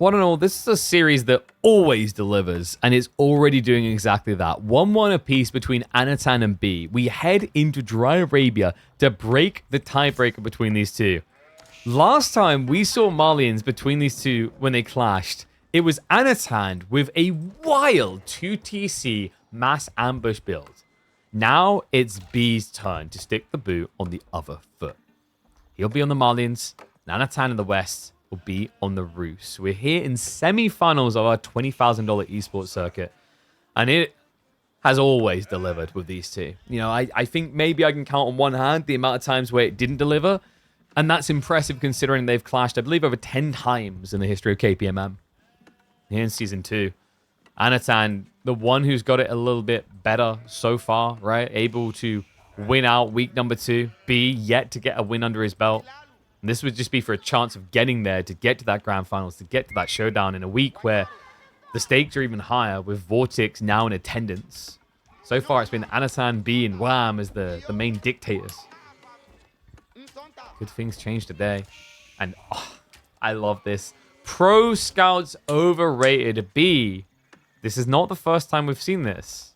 One and all, this is a series that always delivers, and it's already doing exactly that. 1-1 apiece between Anatan and B. We head into Dry Arabia to break the tiebreaker between these two. Last time we saw Malians between these two when they clashed, it was Anatan with a wild 2TC mass ambush build. Now it's B's turn to stick the boot on the other foot. He'll be on the Malians, and Anatan in the west will be on the Rus. We're here in semi-finals of our $20,000 esports circuit, and it has always delivered with these two. You know, I think maybe I can count on one hand the amount of times where it didn't deliver, and that's impressive considering they've clashed, I believe, over 10 times in the history of KPMM. Here in Season 2. Anatan, the one who's got it a little bit better so far, right? Able to win out week number 2. B, yet to get a win under his belt. And this would just be for a chance of getting there, to get to that grand finals, to get to that showdown in a week where the stakes are even higher, with Vortex now in attendance. So far, it's been Anatan, B, and Wham as the main dictators. Good things changed today. And I love this. Pro Scouts overrated. B. This is not the first time we've seen this.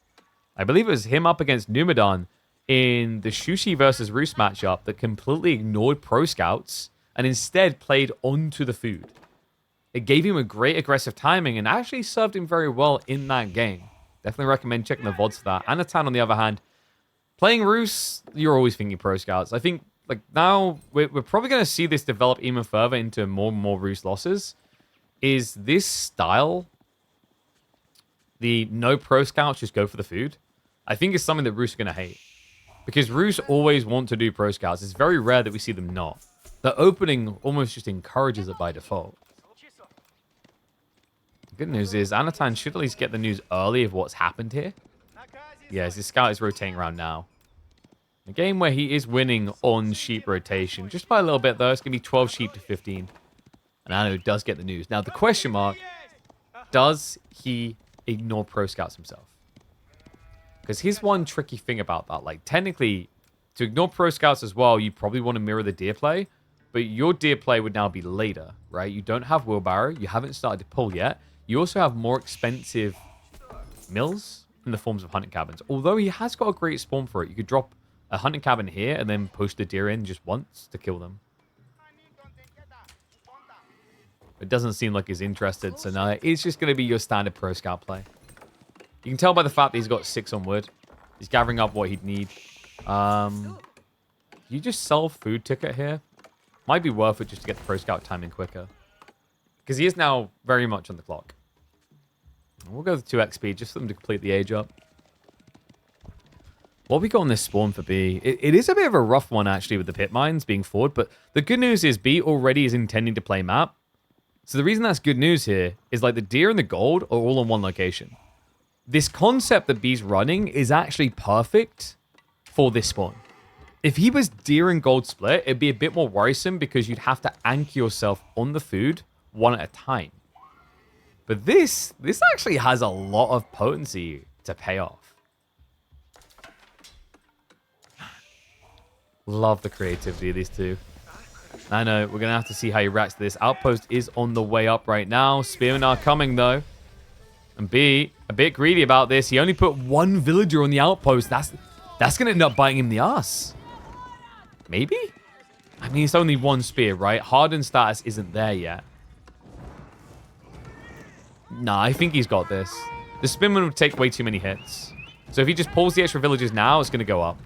I believe it was him up against Numadon in the Shushi versus Roos matchup that completely ignored Pro Scouts and instead played onto the food. It gave him a great aggressive timing and actually served him very well in that game. Definitely recommend checking the VODs for that. Anatan, on the other hand, playing Roos, you're always thinking Pro Scouts. I think like now we're probably going to see this develop even further into more and more Roos losses. Is this style, the no Pro Scouts, just go for the food, I think is something that Roos are going to hate. Because Roos always want to do Pro Scouts. It's very rare that we see them not. The opening almost just encourages it by default. The good news is Anatan should at least get the news early of what's happened here. Yes, his scout is rotating around now. A game where he is winning on sheep rotation. Just by a little bit though. It's going to be 12 sheep to 15. And Anu does get the news. Now the question mark, does he ignore Pro Scouts himself? Because here's one tricky thing about that. Like technically, to ignore Pro Scouts as well, you probably want to mirror the deer play. But your deer play would now be later, right? You don't have wheelbarrow. You haven't started to pull yet. You also have more expensive mills in the forms of hunting cabins. Although he has got a great spawn for it. You could drop a hunting cabin here and then push the deer in just once to kill them. It doesn't seem like he's interested, so no, it's just going to be your standard Pro Scout play. You can tell by the fact that he's got 6 on wood. He's gathering up what he'd need. You just sell food ticket here. Might be worth it just to get the Pro Scout timing quicker. Because he is now very much on the clock. We'll go with 2 XP just for them to complete the age up. What we got on this spawn for B? It is a bit of a rough one, actually, with the pit mines being forward. But the good news is B already is intending to play map. So the reason that's good news here is like the deer and the gold are all in one location. This concept that B's running is actually perfect for this spawn. If he was deer and gold split, it'd be a bit more worrisome because you'd have to anchor yourself on the food one at a time. But this actually has a lot of potency to pay off. Love the creativity of these two. I know, we're going to have to see how he reacts to this. Outpost is on the way up right now. Spearmen are coming, though. And B, a bit greedy about this. He only put 1 villager on the outpost. That's going to end up biting him in the ass. Maybe? I mean, it's only 1 spear, right? Hardened status isn't there yet. Nah, I think he's got this. The spearman would take way too many hits. So if he just pulls the extra villagers now, it's going to go up.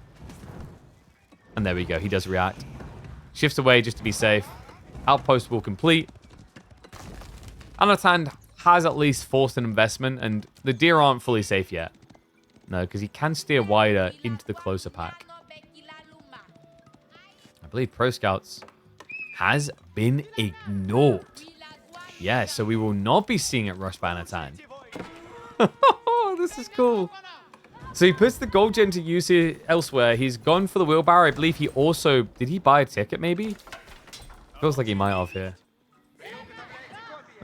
And there we go. He does react. Shifts away just to be safe. Outpost will complete. Anatan has at least forced an investment, and the deer aren't fully safe yet. No, because he can steer wider into the closer pack. I believe Pro Scouts has been ignored. Yeah, so we will not be seeing it rush by Anatan. This is cool. So he puts the gold gen to use here elsewhere. He's gone for the wheelbarrow. I believe he also... Did he buy a ticket, maybe? Feels like he might have here.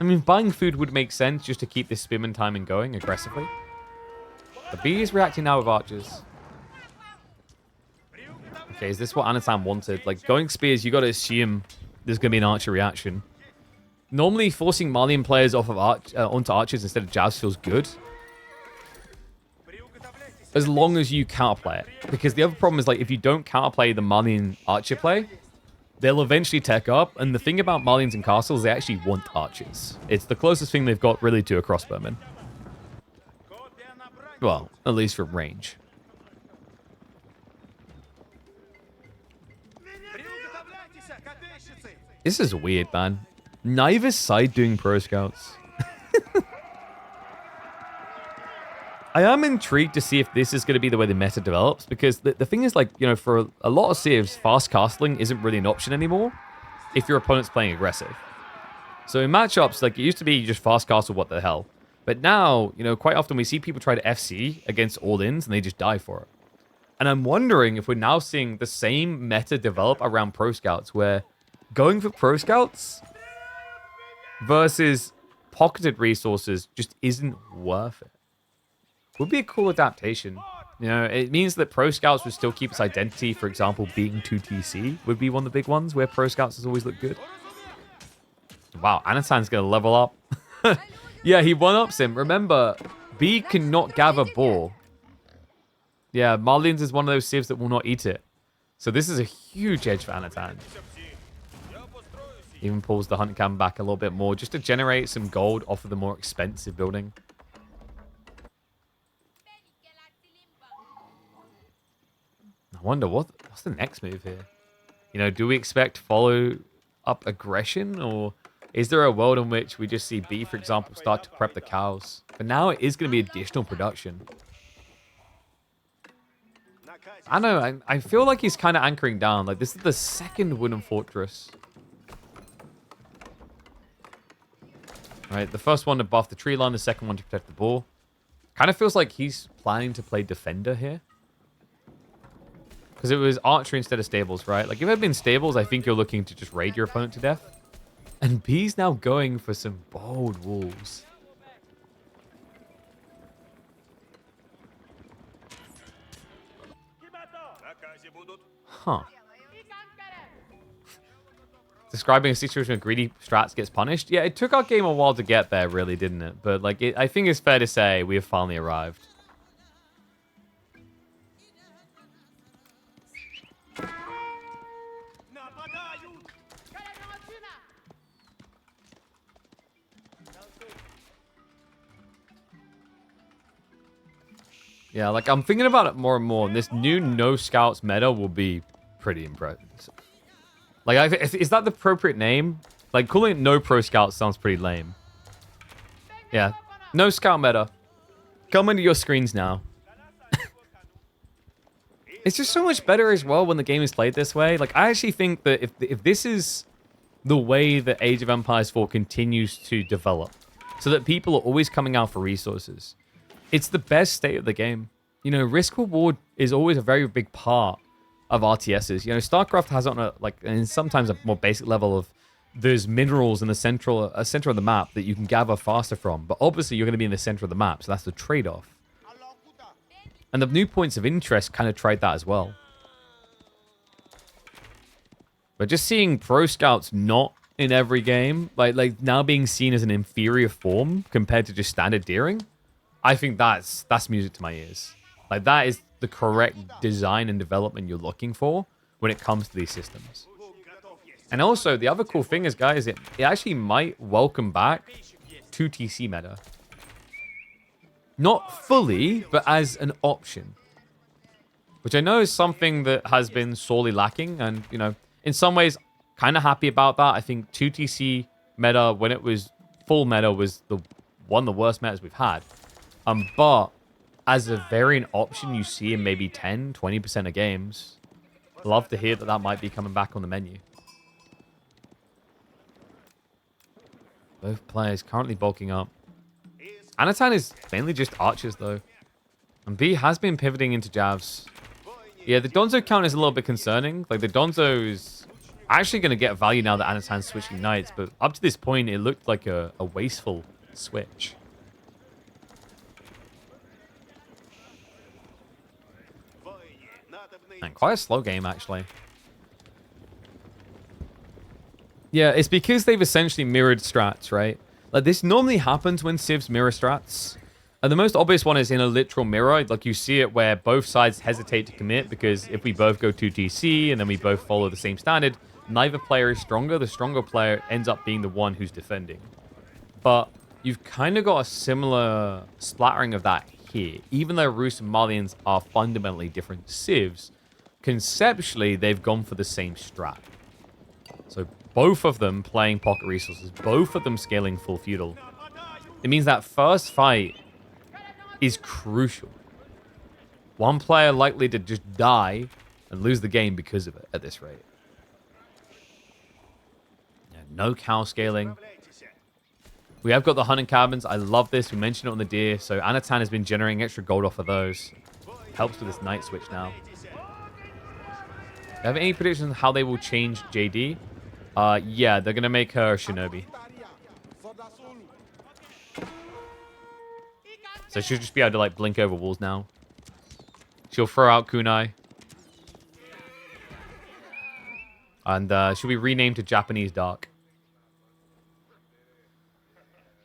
I mean, buying food would make sense just to keep this spearman timing going aggressively. The B is reacting now with archers. Okay, is this what Anatan wanted? Like, going spears, you got to assume there's going to be an archer reaction. Normally, forcing Malian players off of onto archers instead of jabs feels good, as long as you counterplay it. Because the other problem is, like, if you don't counterplay the Malian archer play, they'll eventually tech up. And the thing about Malians and castles, they actually want archers. It's the closest thing they've got really to a crossbowman. Well, at least from range. This is weird, man. Neither side doing pro scouts. I am intrigued to see if this is going to be the way the meta develops, because the thing is, like, you know, for a lot of civs, fast castling isn't really an option anymore if your opponent's playing aggressive. So in matchups, like, it used to be you just fast castle, what the hell. But now, you know, quite often we see people try to FC against all-ins and they just die for it. And I'm wondering if we're now seeing the same meta develop around pro scouts, where going for pro scouts versus pocketed resources just isn't worth it. Would be a cool adaptation. You know, it means that pro scouts would still keep its identity. For example, beating 2TC would be one of the big ones where pro scouts has always looked good. Wow, Anatan's going to level up. Yeah, he one-ups him. Remember, B cannot gather boar. Yeah, Marlians is one of those civs that will not eat it. So this is a huge edge for Anatan. Even pulls the hunt cam back a little bit more just to generate some gold off of the more expensive building. I wonder what's the next move here? You know, do we expect follow-up aggression, or is there a world in which we just see B, for example, start to prep the cows? But now it is going to be additional production. I don't know, I feel like he's kind of anchoring down. Like, this is the second wooden fortress. Right, the first one to buff the tree line, the second one to protect the boar. Kind of feels like he's planning to play defender here. Because it was archery instead of stables, right? Like, if it had been stables, I think you're looking to just raid your opponent to death. And B's now going for some bold wolves. Huh. Describing a situation where greedy strats gets punished. Yeah, it took our game a while to get there, really, didn't it? But, like, I think it's fair to say we have finally arrived. Yeah, like, I'm thinking about it more and more, and this new no scouts meta will be pretty impressive. Like, is that the appropriate name? Like, calling it no pro scouts sounds pretty lame. Yeah, no scout meta. Come into your screens now. It's just so much better as well when the game is played this way. Like, I actually think that if this is the way that Age of Empires 4 continues to develop, so that people are always coming out for resources, it's the best state of the game. You know, risk reward is always a very big part of RTSs. You know, StarCraft has on a, like, and sometimes a more basic level of, there's minerals in the center of the map that you can gather faster from. But obviously you're going to be in the center of the map, so that's the trade-off. And the new points of interest kind of tried that as well. But just seeing pro scouts not in every game, like now being seen as an inferior form compared to just standard deering, I think that's music to my ears. Like, that is the correct design and development you're looking for when it comes to these systems. And also, the other cool thing is, guys, it actually might welcome back 2TC meta. Not fully, but as an option. Which I know is something that has been sorely lacking, and, you know, in some ways, kind of happy about that. I think 2TC meta, when it was full meta, was one of the worst metas we've had. But as a variant option you see in maybe 10, 20% of games, love to hear that might be coming back on the menu. Both players currently bulking up. Anatan is mainly just archers, though. And B has been pivoting into jabs. Yeah, the Donzo count is a little bit concerning. Like, the Donzo is actually going to get value now that Anatan's switching knights. But up to this point, it looked like a wasteful switch. And quite a slow game, actually. Yeah, it's because they've essentially mirrored strats, right? Like, this normally happens when civs mirror strats. And the most obvious one is in a literal mirror. Like, you see it where both sides hesitate to commit because if we both go to TC and then we both follow the same standard, neither player is stronger. The stronger player ends up being the one who's defending. But you've kind of got a similar splattering of that here. Even though Rus and Malians are fundamentally different civs, conceptually, they've gone for the same strat. So both of them playing pocket resources, both of them scaling full feudal. It means that first fight is crucial. One player likely to just die and lose the game because of it at this rate. Yeah, no cow scaling. We have got the hunting cabins. I love this. We mentioned it on the deer. So Anatan has been generating extra gold off of those. Helps with this night switch now. Do you have any predictions on how they will change JD? Yeah, they're going to make her Shinobi. So she'll just be able to, like, blink over walls now. She'll throw out Kunai. And she'll be renamed to Japanese Dark.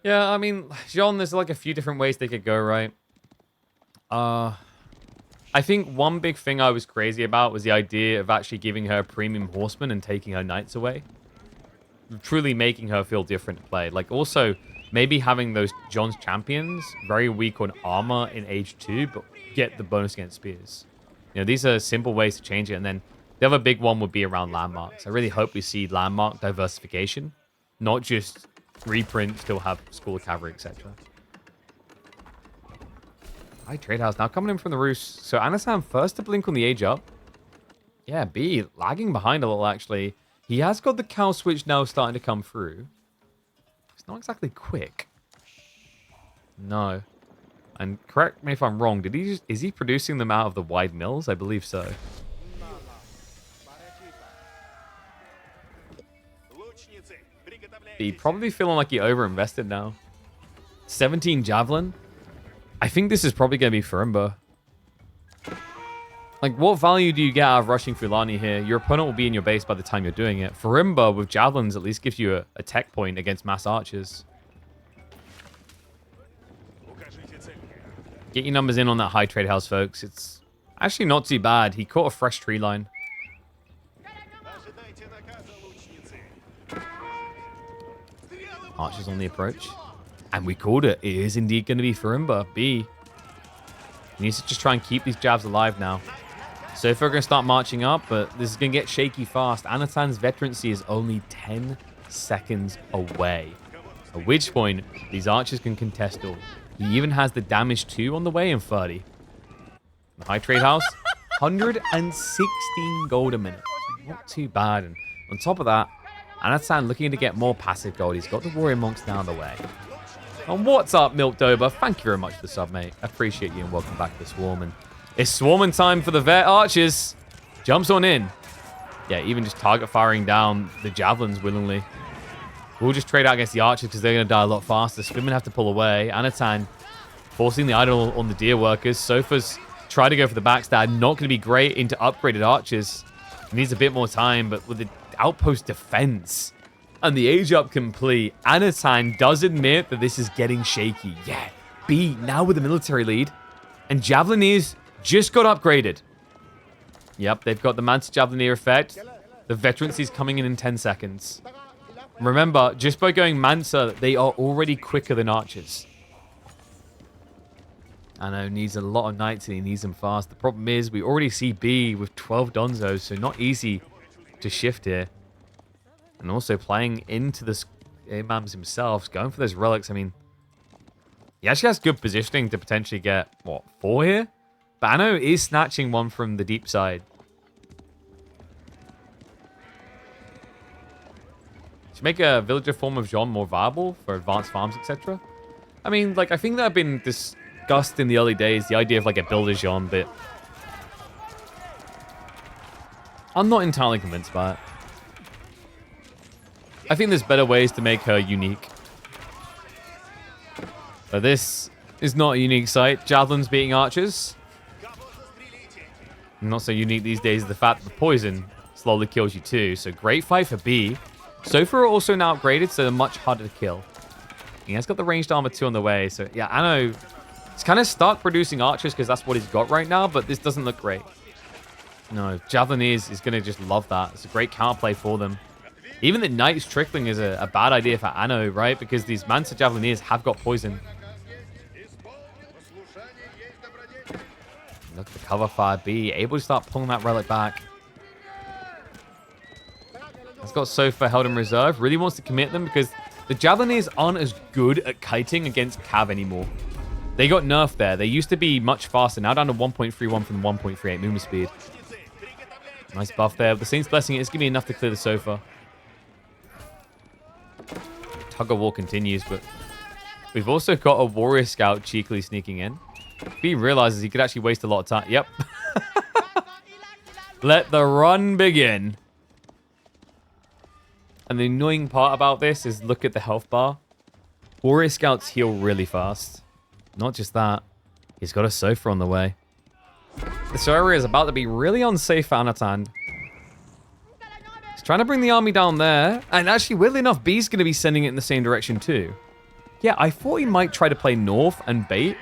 Yeah, I mean, Jean, there's, like, a few different ways they could go, right? I think one big thing I was crazy about was the idea of actually giving her premium horseman and taking her knights away. Truly making her feel different to play. Like, also, maybe having those John's champions very weak on armor in Age 2, but get the bonus against spears. You know, these are simple ways to change it. And then the other big one would be around landmarks. I really hope we see landmark diversification, not just reprint, still have School of Cavalry, etc. Hi, Trade House. Now coming in from the Rus. So Anasan first to blink on the age up. Yeah, B lagging behind a little, actually. He has got the cow switch now starting to come through. It's not exactly quick. No. And correct me if I'm wrong. Did he just, is he producing them out of the wide mills? I believe so. He probably feeling like he overinvested now. 17 javelin. I think this is probably going to be Furimba. Like, what value do you get out of rushing Fulani here? Your opponent will be in your base by the time you're doing it. Furimba with javelins at least gives you a tech point against mass archers. Get your numbers in on that high trade house, folks. It's actually not too bad. He caught a fresh tree line. Archers on the approach. And we called it. It is indeed going to be Furimba. B. He needs to just try and keep these jabs alive now. So if we're going to start marching up, but this is going to get shaky fast. Anatan's veterancy is only 10 seconds away. At which point, these archers can contest all. He even has the damage 2 on the way in 30. The high trade house, 116 gold a minute. Not too bad. And on top of that, Anatan looking to get more passive gold. He's got the warrior monks down the way. And what's up, Milkdober? Thank you very much for the sub, mate. I appreciate you and welcome back to the Swarm. And it's swarming time for the vet archers. Jumps on in. Yeah, even just target firing down the javelins willingly. We'll just trade out against the archers because they're going to die a lot faster. Swimmen have to pull away. Anatan forcing the idol on the deer workers. Sofa's try to go for the backstab. Not going to be great into upgraded archers. Needs a bit more time, but with the outpost defense and the age up complete, Anatan does admit that this is getting shaky. Yeah, B now with the military lead. And Javelineers just got upgraded. Yep, they've got the Mantis Javelineer effect. The veterancy's coming in 10 seconds. Remember, just by going Mansa, they are already quicker than archers. I know, needs a lot of knights and he needs them fast. The problem is, we already see B with 12 Donzos, so not easy to shift here. And also playing into the Imams himself, going for those relics. I mean, he actually has good positioning to potentially get, what, 4 here? Bano is snatching one from the deep side. To make a villager form of Jean more viable for advanced farms, etc. I mean, like, I think that had been discussed in the early days, the idea of, like, a builder Jean, but I'm not entirely convinced by it. I think there's better ways to make her unique. But this is not a unique sight. Javelins beating archers. Not so unique these days is the fact that the poison slowly kills you too. So great fight for B. Sofa are also now upgraded, so they're much harder to kill. He has got the ranged armor 2 on the way, so yeah, Anno, he's kind of stuck producing archers because that's what he's got right now, but this doesn't look great. No, Javelineers is going to just love that. It's a great counterplay for them. Even the Knights trickling is a bad idea for Anno, right? Because these Mansa Javelineers have got poison. Look at the cover fire B, able to start pulling that relic back. He's got Sofa held in reserve. Really wants to commit them because the Javelineers aren't as good at kiting against Cav anymore. They got nerfed there. They used to be much faster. Now down to 1.31 from 1.38 movement speed. Nice buff there. The Saint's Blessing is going to be enough to clear the Sofa. Tug of war continues, but we've also got a Warrior Scout cheekily sneaking in. He realizes he could actually waste a lot of time. Yep. Let the run begin. And the annoying part about this is look at the health bar. Warrior Scouts heal really fast. Not just that, he's got a Sofa on the way. This area is about to be really unsafe for Anatan. He's trying to bring the army down there. And actually, weirdly enough, B's going to be sending it in the same direction too. Yeah, I thought he might try to play north and bait.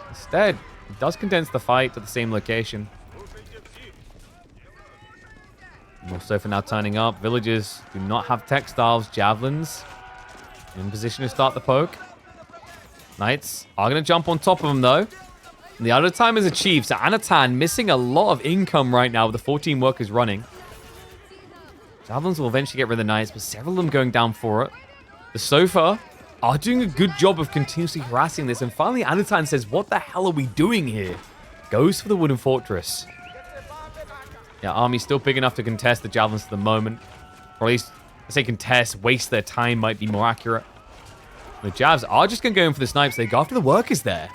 Instead, he does condense the fight to the same location. More Sofa now turning up. Villagers do not have textiles. Javelins in position to start the poke. Knights are going to jump on top of him, though. And the other time is achieved. So Anatan missing a lot of income right now with the 14 workers running. Javelins will eventually get rid of the Knights, but several of them going down for it. The Sofa are doing a good job of continuously harassing this. And finally, Anatan says, what the hell are we doing here? Goes for the Wooden Fortress. Yeah, army's still big enough to contest the Javelins at the moment. Or at least, I say contest, waste their time might be more accurate. The Javs are just going to go in for the snipes. They go after the workers there.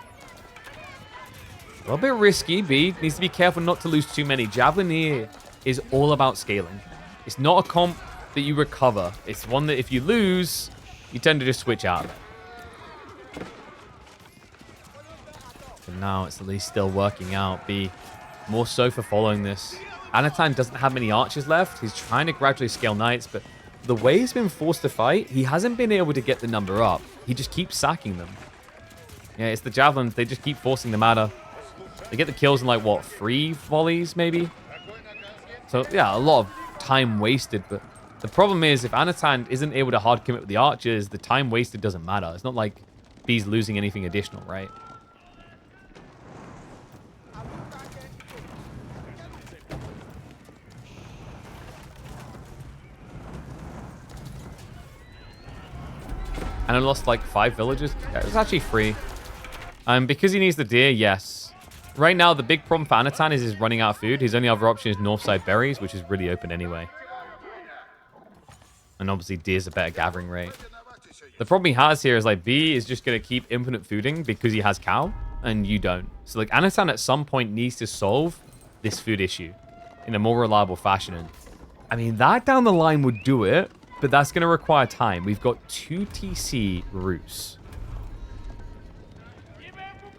A little bit risky. B needs to be careful not to lose too many. Javelineer is all about scaling. It's not a comp that you recover. It's one that if you lose, you tend to just switch out of it. But now it's at least still working out. B, more Sofa following this. Anatan doesn't have many archers left. He's trying to gradually scale Knights, but the way he's been forced to fight, he hasn't been able to get the number up. He just keeps sacking them. Yeah, it's the Javelins. They just keep forcing them out of. They get the kills in like, what, 3 volleys maybe? So, yeah, a lot of time wasted, but the problem is if Anatan isn't able to hard commit with the archers, the time wasted doesn't matter. It's not like B's losing anything additional, right? And I lost like 5 villages. Yeah, it was actually free. Because he needs the deer, yes. Right now, the big problem for Anatan is he's running out of food. His only other option is Northside Berries, which is really open anyway. And obviously, deer's a better gathering rate. The problem he has here is like B is just going to keep infinite fooding because he has cow, and you don't. So like Anatan at some point needs to solve this food issue in a more reliable fashion. And I mean, that down the line would do it. But that's going to require time. We've got 2 TC Roos.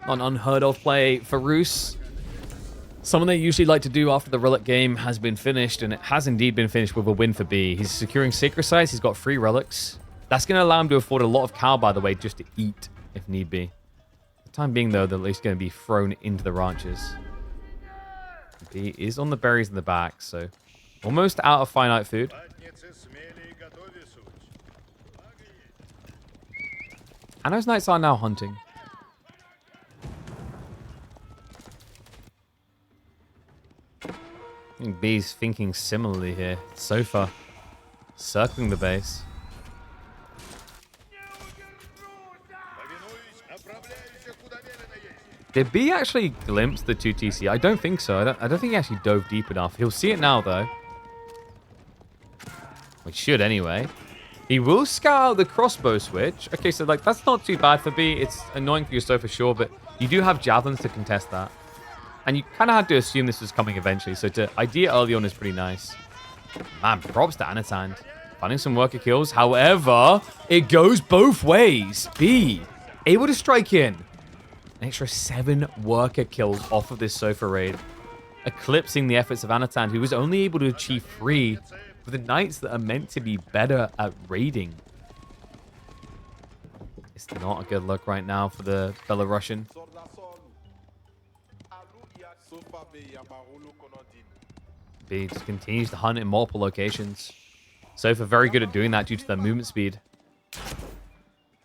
Not an unheard of play for Roos. Something they usually like to do after the relic game has been finished, and it has indeed been finished with a win for B. He's securing Sacred Sites. He's got 3 relics. That's going to allow him to afford a lot of cow, by the way, just to eat if need be. For the time being, though, they're at least going to be thrown into the ranches. B is on the berries in the back, so almost out of finite food. Anno's Knights are now hunting. I think B's thinking similarly here. Sofa circling the base. Did B actually glimpse the 2 TC? I don't think so. I don't think he actually dove deep enough. He'll see it now, though. We should anyway. He will scout out the crossbow switch. Okay, so like that's not too bad for B. It's annoying for your for sure, but you do have javelins to contest that. And you kind of had to assume this was coming eventually, so to idea early on is pretty nice. Man, props to Anatan. Finding some worker kills. However, it goes both ways. B, able to strike in. An extra 7 worker kills off of this Sofa raid. Eclipsing the efforts of Anatan, who was only able to achieve 3 for the knights that are meant to be better at raiding. It's not a good look right now for the Belarusian. B just continues to hunt in multiple locations. Sofa very good at doing that due to their movement speed.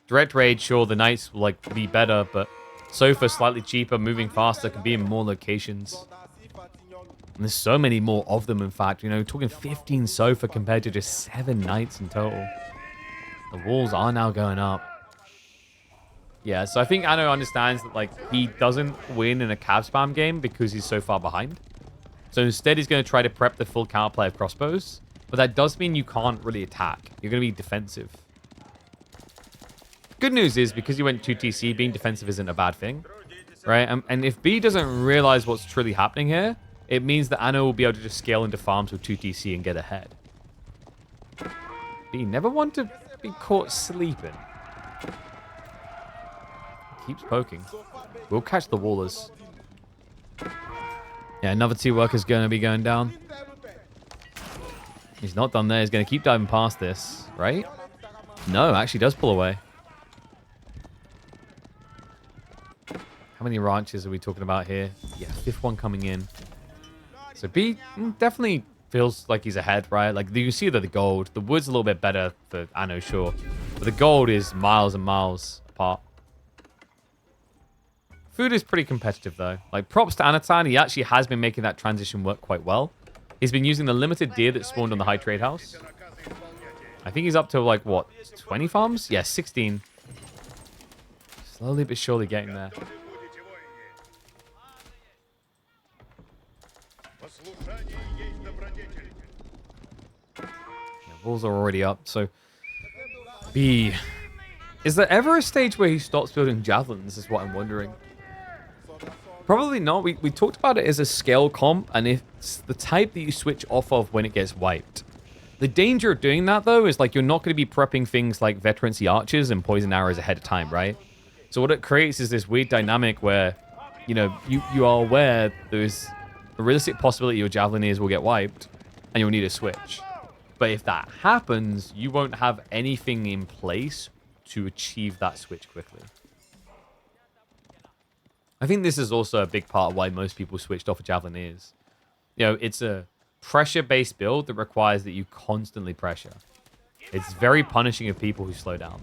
Direct raid, sure, the knights will like be better, but Sofa slightly cheaper, moving faster, can be in more locations. And there's so many more of them, in fact. You know, talking 15 Sofa compared to just 7 knights in total. The walls are now going up. Yeah, so I think Anno understands that, like, he doesn't win in a cav spam game because he's so far behind. So instead, he's going to try to prep the full counterplay of crossbows. But that does mean you can't really attack. You're going to be defensive. Good news is, because you went 2TC, being defensive isn't a bad thing, right? And if B doesn't realize what's truly happening here, it means that Anno will be able to just scale into farms with 2TC and get ahead. B never want to be caught sleeping. Keeps poking. We'll catch the wallers. Yeah, another 2 workers going to be going down. He's not done there. He's going to keep diving past this, right? No, actually does pull away. How many ranches are we talking about here? Yeah, 5th one coming in. So B definitely feels like he's ahead, right? Like, you can see that the gold, the wood's a little bit better for Anno, sure. But the gold is miles and miles apart. Food is pretty competitive, though. Like, props to Anatan. He actually has been making that transition work quite well. He's been using the limited deer that spawned on the high trade house. I think he's up to, like, what, 20 farms? Yeah, 16. Slowly but surely getting there. Walls are already up, so B. Is there ever a stage where he stops building javelins, is what I'm wondering. Probably not. We talked about it as a scale comp, and it's the type that you switch off of when it gets wiped. The danger of doing that, though, is like you're not going to be prepping things like veterancy archers and poison arrows ahead of time, right? So what it creates is this weird dynamic where, you know, you are aware there's a realistic possibility your javelineers will get wiped, and you'll need a switch. But if that happens, you won't have anything in place to achieve that switch quickly. I think this is also a big part of why most people switched off of Javelineers. You know, it's a pressure-based build that requires that you constantly pressure. It's very punishing of people who slow down.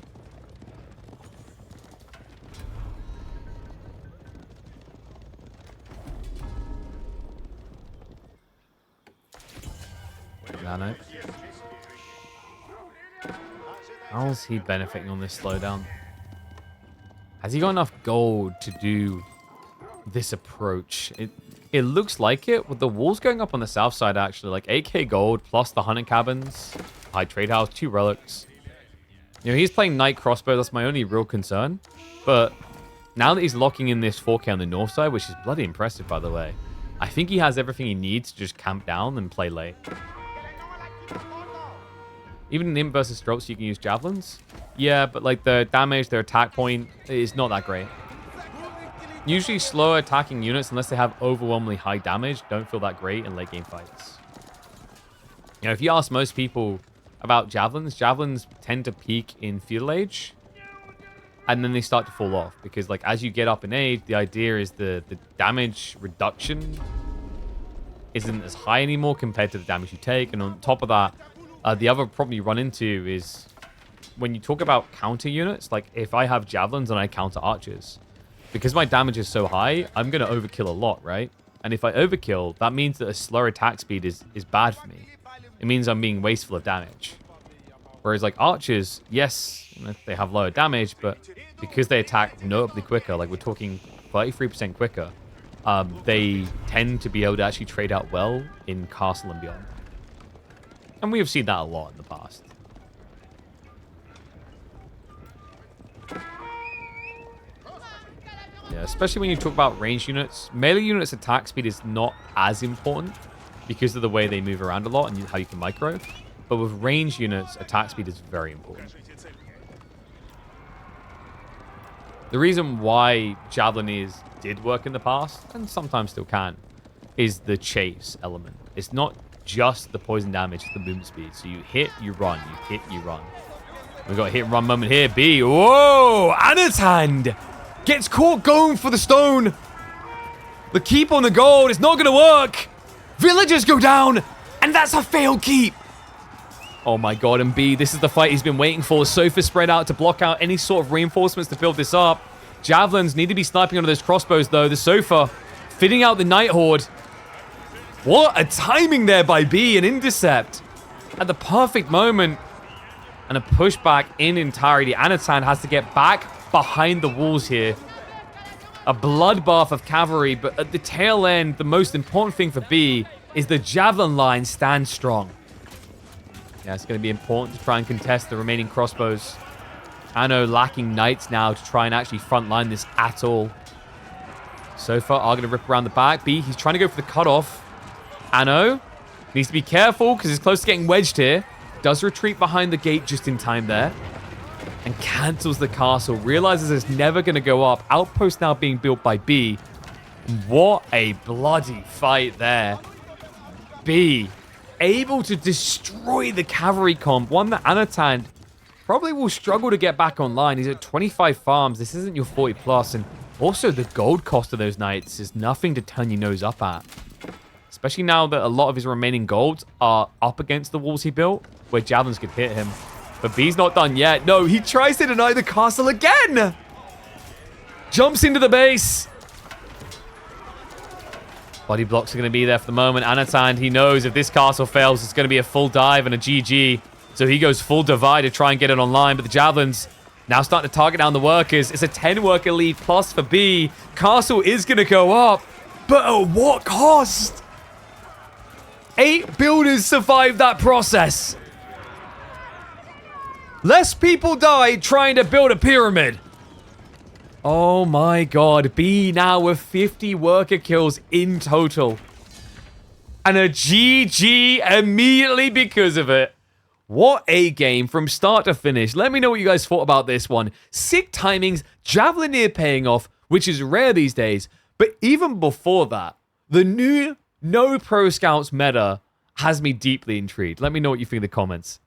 Nano. How is he benefiting on this slowdown? Has he got enough gold to do this approach? It looks like it, with the walls going up on the south side, actually. Like 8k gold plus the hunting cabins, high trade house, 2 relics. You know, he's playing knight crossbow. That's my only real concern. But now that he's locking in this 4k on the north side, which is bloody impressive, by the way, I think he has everything he needs to just camp down and play late. Even in Imp versus Strokes, you can use javelins. Yeah, but like the damage, their attack point is not that great. Usually slower attacking units, unless they have overwhelmingly high damage, don't feel that great in late game fights. You know, if you ask most people about javelins, javelins tend to peak in feudal age, and then they start to fall off. Because like as you get up in age, the idea is the damage reduction isn't as high anymore compared to the damage you take. And on top of that, the other problem you run into is when you talk about counter units, like if I have javelins and I counter archers, because my damage is so high, I'm going to overkill a lot, right? And if I overkill, that means that a slower attack speed is bad for me. It means I'm being wasteful of damage. Whereas like archers, yes, they have lower damage, but because they attack notably quicker, like we're talking 33% quicker, they tend to be able to actually trade out well in Castle and beyond. And we have seen that a lot in the past. Yeah, especially when you talk about range units. Melee units' attack speed is not as important because of the way they move around a lot and how you can micro. But with range units, attack speed is very important. The reason why Javelineers did work in the past, and sometimes still can, is the chase element. It's not just the poison damage, the movement speed. So you hit, you run. You hit, you run. We got a hit and run moment here. B. Whoa! Anatand gets caught going for the stone. The keep on the gold is not going to work. Villagers go down, and that's a failed keep. Oh my god, and B, this is the fight he's been waiting for. Sofa spread out to block out any sort of reinforcements to build this up. Javelins need to be sniping onto those crossbows, though. The Sofa fitting out the Night Horde. What a timing there by B, an intercept at the perfect moment. And a pushback in entirety. Anatan has to get back behind the walls here. A bloodbath of cavalry, but at the tail end, the most important thing for B is the Javelin line stands strong. Yeah, it's going to be important to try and contest the remaining crossbows. Anno lacking knights now to try and actually frontline this at all. Sofa are going to rip around the back. B, he's trying to go for the cutoff. Anno needs to be careful because he's close to getting wedged here. Does retreat behind the gate just in time there. And cancels the castle. Realizes it's never going to go up. Outpost now being built by B. What a bloody fight there. B able to destroy the cavalry comp. One that Anatan probably will struggle to get back online. He's at 25 farms. This isn't your 40 plus. And also the gold cost of those knights is nothing to turn your nose up at. Especially now that a lot of his remaining golds are up against the walls he built, where javelins could hit him. But B's not done yet. No, he tries to deny the castle again. Jumps into the base. Body blocks are going to be there for the moment. Anatan, he knows if this castle fails, it's going to be a full dive and a GG. So he goes full divide to try and get it online. But the javelins now starting to target down the workers. It's a 10 worker lead plus for B. Castle is going to go up. But at what cost? 8 builders survived that process. Less people died trying to build a pyramid. Oh my god. B now with 50 worker kills in total. And a GG immediately because of it. What a game from start to finish. Let me know what you guys thought about this one. Sick timings, Javelineer paying off, which is rare these days. But even before that, the new no pro scouts meta has me deeply intrigued. Let me know what you think in the comments.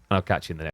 And I'll catch you in the next.